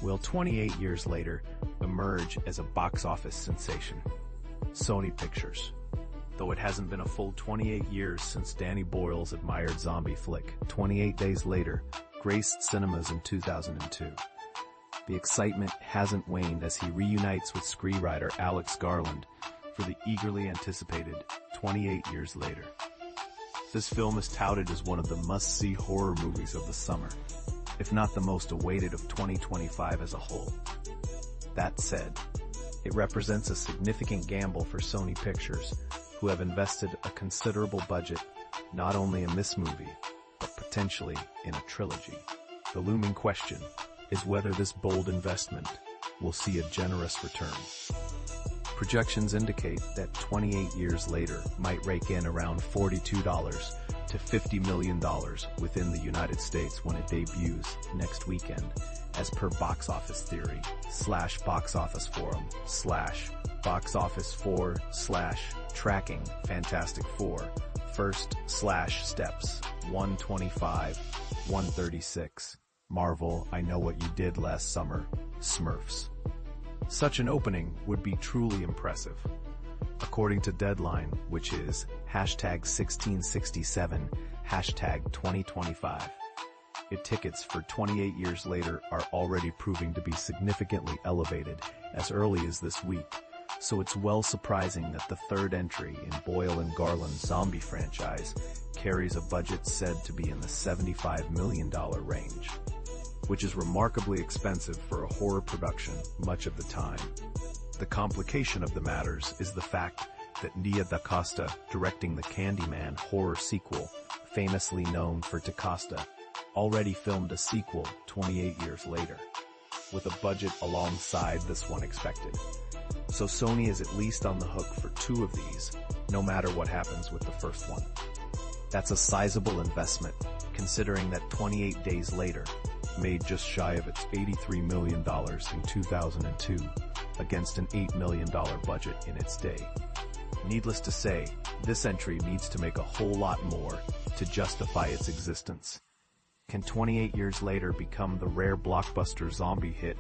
will 28 years later emerge as a box office sensation. Sony Pictures. Though it hasn't been a full 28 years since Danny Boyle's admired zombie flick, 28 Days Later graced cinemas in 2002. The excitement hasn't waned as he reunites with screenwriter Alex Garland for the eagerly anticipated 28 Years Later. This film is touted as one of the must-see horror movies of the summer, if not the most awaited of 2025 as a whole. That said, it represents a significant gamble for Sony Pictures, who have invested a considerable budget not only in this movie, but potentially in a trilogy. The looming question is whether this bold investment will see a generous return. Projections indicate that 28 Years Later might rake in around $42 to $50 million within the United States when it debuts next weekend, as per Box Office Theory /Box Office Forum /BoxOffice4/tracking Fantastic Four First/Steps 125 136 Marvel I Know What You Did Last Summer Smurfs. Such an opening would be truly impressive. According to Deadline, which is #1667 #2025, tickets for 28 Years Later are already proving to be significantly elevated as early as this week, so it's well surprising that the third entry in Boyle and Garland's zombie franchise carries a budget said to be in the $75 million range, which is remarkably expensive for a horror production much of the time. The complication of the matters is the fact that Nia DaCosta, directing the Candyman horror sequel, famously known for DaCosta, already filmed a sequel 28 years later, with a budget alongside this one expected. So Sony is at least on the hook for two of these, no matter what happens with the first one. That's a sizable investment, considering that 28 Days Later made just shy of its $83 million in 2002, against an $8 million budget in its day. Needless to say, this entry needs to make a whole lot more to justify its existence. Can 28 Years Later become the rare blockbuster zombie hit,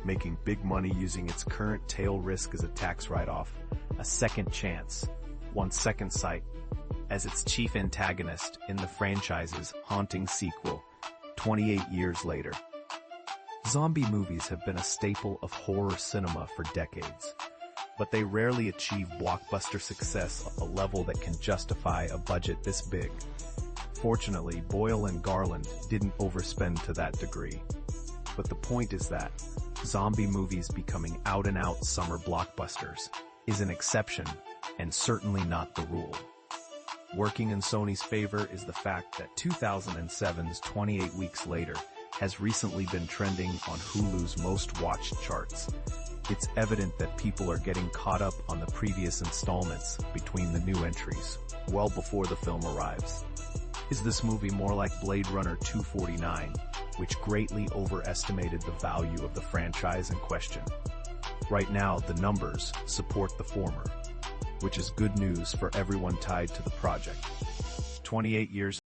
making big money using its current tail risk as a tax write-off, a second chance, one second sight, as its chief antagonist in the franchise's haunting sequel, 28 Years Later? Zombie movies have been a staple of horror cinema for decades, but they rarely achieve blockbuster success at a level that can justify a budget this big. Fortunately, Boyle and Garland didn't overspend to that degree. But the point is that zombie movies becoming out-and-out summer blockbusters is an exception and certainly not the rule. Working in Sony's favor is the fact that 2007's 28 Weeks Later has recently been trending on Hulu's most watched charts. It's evident that people are getting caught up on the previous installments between the new entries, well before the film arrives. Is this movie more like Blade Runner 2049, which greatly overestimated the value of the franchise in question? Right now, the numbers support the former, which is good news for everyone tied to the project. 28 Years